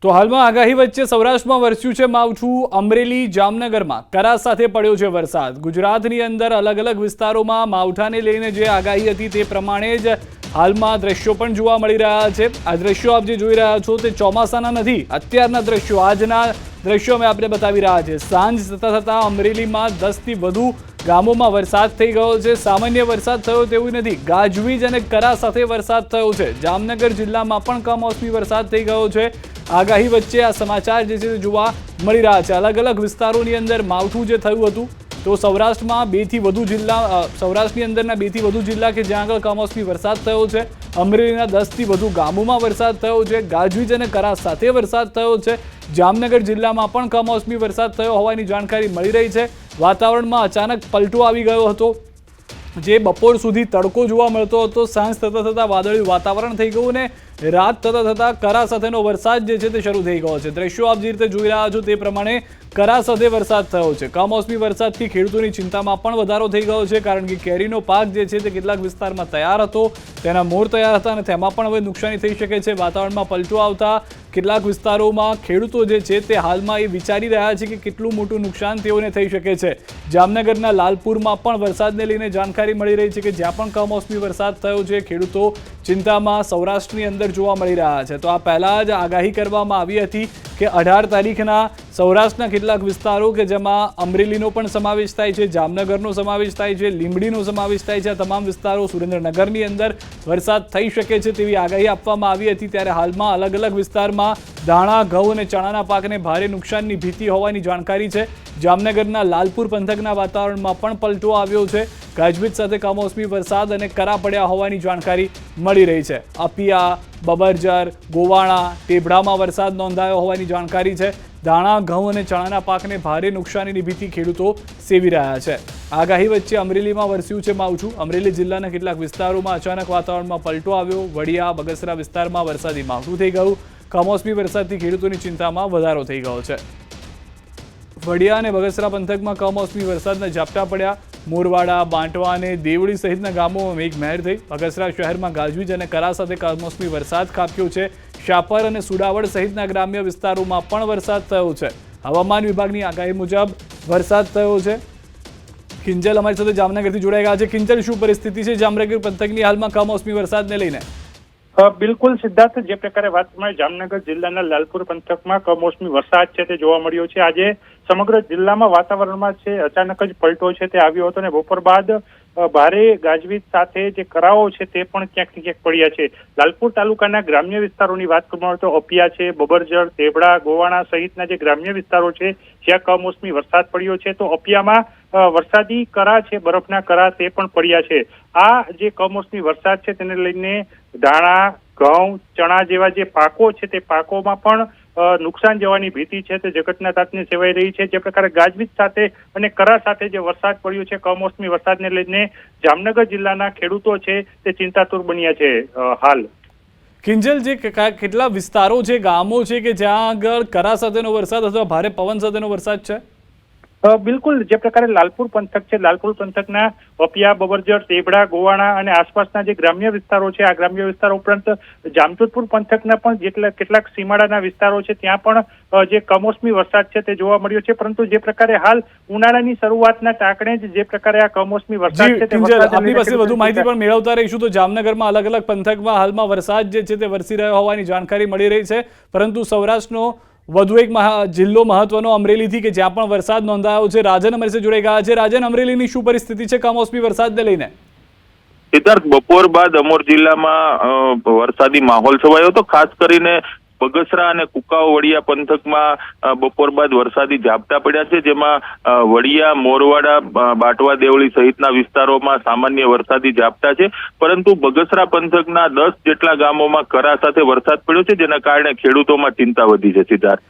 તો હાલમાં આગાહી વચ્ચે સૌરાષ્ટ્રમાં વરસ્યું છે માવઠું। અમરેલી જામનગરમાં કરા સાથે પડ્યો છે વરસાદ। ગુજરાતની અંદર અલગ અલગ વિસ્તારોમાં માવઠાને લઈને જે આગાહી હતી તે પ્રમાણે જ હાલમાં દ્રશ્યો પણ જોવા મળી રહ્યા છે। આ દ્રશ્યો આપ જે જોઈ રહ્યા છો તે ચોમાસાના નથી, અત્યારના દ્રશ્યો, આજના દ્રશ્યો અમે આપને બતાવી રહ્યા છે। સાંજ થતા અમરેલીમાં 10 થી વધુ ગામોમાં વરસાદ થઈ ગયો છે। સામાન્ય વરસાદ થયો તેવું નથી, ગાજવીજ અને કરા સાથે વરસાદ થયો છે। જામનગર જિલ્લામાં પણ કમોસમી વરસાદ થઈ ગયો છે। આગાહી વચ્ચે આ સમાચાર જે છે જોવા મળી રહ્યા છે। અલગ અલગ વિસ્તારોની અંદર માવઠું જે થયું હતું તો સૌરાષ્ટ્રમાં 2 થી વધુ જિલ્લા, સૌરાષ્ટ્રની અંદરના 2 થી વધુ જિલ્લા કે જ્યાં આગળ કમોસમી વરસાદ થયો છે। અમરેલીના 10 થી વધુ ગામોમાં વરસાદ થયો છે, ગાજવીજ અને કરા સાથે વરસાદ થયો છે। જામનગર જિલ્લામાં પણ કમોસમી વરસાદ થયો હોવાની જાણકારી મળી રહી છે। વાતાવરણમાં અચાનક પલટો આવી ગયો હતો, જે બપોર સુધી તડકો જોવા મળતો હતો, સાંજ થતા વાદળિયું વાતાવરણ થઈ ગયું ને રાત થતા કરા સાથેનો વરસાદ જે છે તે શરૂ થઈ ગયો છે। દ્રશ્યો આપ જે રીતે જોઈ રહ્યા છો તે પ્રમાણે કરા સાથે વરસાદ થયો છે। કમોસમી વરસાદથી ખેડૂતોની ચિંતામાં પણ વધારો થઈ ગયો છે, કારણ કે કેરીનો પાક જે છે તે કેટલાક વિસ્તારમાં તૈયાર હતો, તેના મોર તૈયાર હતા અને તેમાં પણ હવે નુકસાની થઈ શકે છે। વાતાવરણમાં પલટો આવતા કેટલાક વિસ્તારોમાં ખેડૂતો જે છે તે હાલમાં એ વિચારી રહ્યા છે કે કેટલું મોટું નુકસાન તેઓને થઈ શકે છે। જામનગરના લાલપુરમાં પણ વરસાદને લઈને જાણકારી મળી રહી છે કે જ્યાં પણ કમોસમી વરસાદ થયો છે, ખેડૂતો ચિંતામાં સૌરાષ્ટ્રની અંદર જોવા મળી રહ્યા છે। તો આ પહેલા જ આગાહી કરવામાં આવી હતી કે 18 તારીખના સૌરાષ્ટ્રના કેટલાક વિસ્તારો કે જેમાં અમરેલીનો પણ સમાવેશ થાય છે, જામનગરનો સમાવેશ થાય છે, લીંબડીનો સમાવેશ થાય છે, આ તમામ વિસ્તારો, સુરેન્દ્રનગરની અંદર વરસાદ થઈ શકે છે તેવી આગાહી આપવામાં આવી હતી। ત્યારે હાલમાં અલગ અલગ વિસ્તારમાં ધાણા, ઘઉં અને ચણાના પાકને ભારે નુકસાનની ભીતિ હોવાની જાણકારી છે। જામનગરના લાલપુર પંથકના વાતાવરણમાં પણ પલટો આવ્યો છે, ગાજવીજ સાથે કમોસમી વરસાદ અને કરા પડ્યા હોવાની જાણકારી મળી રહી છે। અપિયા, બબરજર, ગોવાણા, ટેબડામાં વરસાદ નોંધાયો હોવાની જાણકારી છે। ધાણા, ઘઉં અને ચણાના પાકને ભારે નુકસાનીની ભીતિ ખેડૂતો સેવી રહ્યા છે। આગાહી વચ્ચે અમરેલીમાં વરસ્યું છે માવઠું। અમરેલી જિલ્લાના કેટલાક વિસ્તારોમાં અચાનક વાતાવરણમાં પલટો આવ્યો। વડિયા, બગસરા વિસ્તારમાં વરસાદી માવઠું થઈ ગયું। કમોસમી વરસાદથી ખેડૂતોની ચિંતામાં વધારો થઈ ગયો છે। વડિયા અને બગસરા પંથકમાં કમોસમી વરસાદના ઝાપટા પડ્યા। મોરવાડા, બાંટવા અને દેવળી સહિતના ગામોમાં મેઘમહેર થઈ। બગસરા શહેરમાં ગાજવીજ અને કરા સાથે કમોસમી વરસાદ ખાબક્યો છે। શાપર અને સુડાવડ સહિતના ગ્રામ્ય વિસ્તારોમાં પણ વરસાદ થયો છે। હવામાન વિભાગની આગાહી મુજબ વરસાદ થયો છે। કિંજલ અમારી સાથે જામનગરથી જોડાઈ ગયા છે। કિંજલ, શું પરિસ્થિતિ છે જામનગર પંથકની હાલમાં કમોસમી વરસાદને લઈને? બિલકુલ સિદ્ધાર્થ, જે પ્રકારે વાત કરી, જામનગર જિલ્લાના લાલપુર પંથકમાં કમોસમી વરસાદ છે તે જોવા મળ્યો છે। આજે સમગ્ર જિલ્લામાં વાતાવરણમાં છે અચાનક જ પલટો છે તે આવ્યો હતો અને બપોર બાદ ભારે ગાજવીજ સાથે જે કરાઓ છે તે પણ ક્યાંક ને ક્યાંક પડ્યા છે। લાલપુર તાલુકાના ગ્રામ્ય વિસ્તારોની વાત કરવામાં આવે તો અપિયા છે, બબરજર, તેબડા, ગોવાણા સહિતના જે ગ્રામ્ય વિસ્તારો છે જ્યાં કમોસમી વરસાદ પડ્યો છે, તો અપિયામાં વરસાદી કરા છે, બરફના કરા તે પણ પડ્યા છે। આ જે કમોસમી વરસાદ છે તેને લઈને ધાણા, ઘઉં, ચણા જેવા જે પાકો છે તે પાકોમાં પણ નુકસાન જવાની ભીતિ છે તે જગતના તાતને સેવાઈ રહી છે। જે પ્રકારે ગાજવીજ સાથે અને કરા સાથે જે વરસાદ પડ્યો છે, કમોસમી વરસાદને લઈને જામનગર જિલ્લાના ખેડૂતો છે તે ચિંતાતુર બન્યા છે। હાલ કિંજલ, જે કેટલા વિસ્તારો છે, ગામો છે કે જ્યાં આગળ કરા સાથેનો વરસાદ અથવા ભારે પવન સાથેનો વરસાદ છે? બિલકુલ, જે પ્રકારે લાલપુર પંથક છે, લાલપુર પંથકના અપિયા, બબરજર, તેબડા, ગોવાણા અને આસપાસના જે ગ્રામ્ય વિસ્તારો છે, આ ગ્રામ્ય વિસ્તારો ઉપરાંત જામજોધપુર પંથકના પણ કેટલાક સીમાડાના વિસ્તારો છે ત્યાં પણ જે કમોસમી વરસાદ છે તે જોવા મળ્યો છે। પરંતુ જે પ્રકારે હાલ ઉનાળાની શરૂઆતના ટાંકણે જ જે પ્રકારે આ કમોસમી વરસાદ છે તે આપણી પાસે વધુ માહિતી પણ મેળવતા રહીશું। તો જામનગરમાં અલગ અલગ પંથકમાં હાલમાં વરસાદ જે છે તે વરસી રહ્યો હોવાની જાણકારી મળી રહી છે, પરંતુ સૌરાષ્ટ્રનો વધુ એક જિલ્લો મહત્વનો અમરેલીથી કે જ્યાં પણ વરસાદ નોંધાયો છે, રાજન અમારી સાથે જોડાઈ ગયા છે। રાજન, અમરેલીની શું પરિસ્થિતિ છે કમોસમી વરસાદને લઈને? સિદ્ધાર્થ, બપોર બાદ અમોર જિલ્લામાં વરસાદી માહોલ છવાયો હતો। ખાસ કરીને બગસરા અને કુકાઓ વડિયા પંથકમાં બપોર બાદ વરસાદી ઝાપટા પડ્યા છે, જેમાં વડિયા, મોરવાડા, બાટવા, દેવળી સહિતના વિસ્તારોમાં સામાન્ય વરસાદી ઝાપટા છે। પરંતુ બગસરા પંથકના 10 જેટલા ગામોમાં કરા સાથે વરસાદ પડ્યો છે, જેના કારણે ખેડૂતોમાં ચિંતા વધી છે। સિદ્ધાર્થ,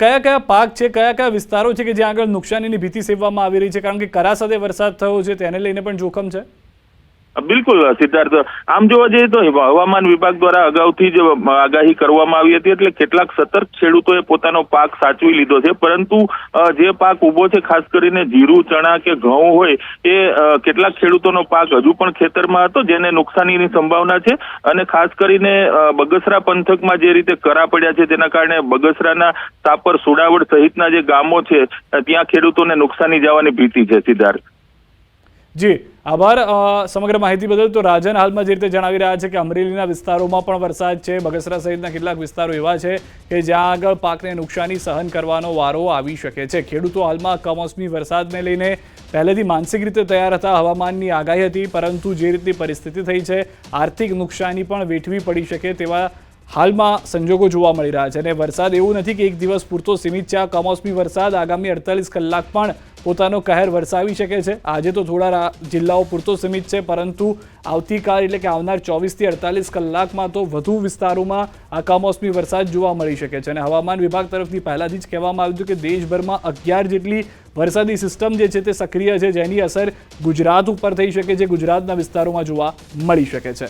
કયા કયા પાક છે, કયા કયા વિસ્તારો છે કે જ્યાં આગળ નુકસાનીની ભીતિ સેવવામાં આવી રહી છે, કારણ કે કરા સાથે વરસાદ થયો છે તેને લઈને પણ જોખમ છે? બિલકુલ સિદ્ધાર્થ, આમ જોવા જઈએ તો હવામાન વિભાગ દ્વારા અગાઉથી જ આગાહી કરવામાં આવી હતી, એટલે કેટલાક સતર્ક ખેડૂતોએ પોતાનો પાક સાચવી લીધો છે, પરંતુ જે પાક ઉભો છે, ખાસ કરીને જીરું, ચણા કે ઘઉં હોય, એ કેટલાક ખેડૂતોનો પાક હજુ પણ ખેતરમાં હતો, જેને નુકસાનીની સંભાવના છે. અને ખાસ કરીને બગસરા પંથકમાં જે રીતે કરા પડ્યા છે, તેના કારણે બગસરાના સાપર, સુડાવડ સહિતના જે ગામો છે, ત્યાં ખેડૂતોને નુકસાની જવાની ભીતિ છે. સિદ્ધાર્થ જી આભાર સમગ્ર માહિતી બદલ. તો રાજન હાલમાં જે રીતે જણાવી રહ્યા છે કે અમરેલીના વિસ્તારોમાં પણ વરસાદ છે, બગસરા સહિતના કેટલાક વિસ્તારો એવા છે કે જ્યાં આગળ પાકને નુકસાની સહન કરવાનો વારો આવી શકે છે. ખેડૂતો હાલમાં કમોસમી વરસાદને લઈને પહેલેથી માનસિક રીતે તૈયાર હતા, હવામાનની આગાહી હતી, પરંતુ જે રીતની પરિસ્થિતિ થઈ છે, આર્થિક નુકસાની પણ વેઠવી પડી શકે તેવા હાલમાં સંજોગો જોવા મળી રહ્યા છે. અને વરસાદ એવું નથી કે એક દિવસ પૂરતો સીમિત છે. આ કમોસમી વરસાદ આગામી 48 કલાક પણ પોતાનો કહેર વરસાવી શકે છે. આજે તો થોડા જિલ્લાઓ પૂરતો સીમિત છે, પરંતુ આવતીકાલ એટલે કે આવનાર 24 થી 48 કલાકમાં તો વધુ વિસ્તારોમાં આ કમોસમી વરસાદ જોવા મળી શકે છે. અને હવામાન વિભાગ તરફથી પહેલાથી જ કહેવામાં આવ્યું હતું કે દેશભરમાં 11 જેટલી વરસાદી સિસ્ટમ જે છે તે સક્રિય છે, જેની અસર ગુજરાત ઉપર થઈ શકે છે, ગુજરાતના વિસ્તારોમાં જોવા મળી શકે છે.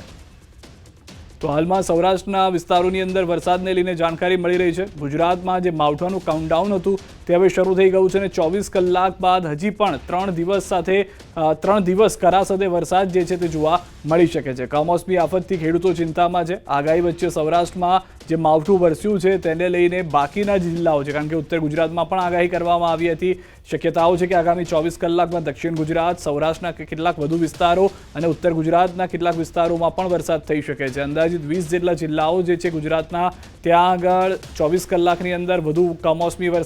તો હાલમાં સૌરાષ્ટ્રના વિસ્તારોની અંદર વરસાદને લઈને જાણકારી મળી રહી છે. ગુજરાતમાં જે માવઠાનું કાઉન્ટડાઉન હતું તે હવે શરૂ થઈ ગયું છે, અને 24 કલાક બાદ હજી પણ 3 દિવસ કરા સાથે વરસાદ જે છે તે જોવા મળી શકે છે. કમોસમી આફતથી ખેડૂતો ચિંતામાં છે. આગાહી વચ્ચે સૌરાષ્ટ્રમાં જે માવઠું વરસ્યું છે તેને લઈને બાકીના જિલ્લાઓ છે, કારણ કે ઉત્તર ગુજરાતમાં પણ આગાહી કરવામાં આવી હતી. શક્યતાઓ છે કે આગામી 24 કલાકમાં દક્ષિણ ગુજરાત, સૌરાષ્ટ્રના કેટલાક વધુ વિસ્તારો અને ઉત્તર ગુજરાતના કેટલાક વિસ્તારોમાં પણ વરસાદ થઈ શકે છે. અંદાજિત 20 જેટલા જિલ્લાઓ જે છે ગુજરાતના, ત્યાં આગળ 24 કલાકની અંદર વધુ કમોસમી વરસાદ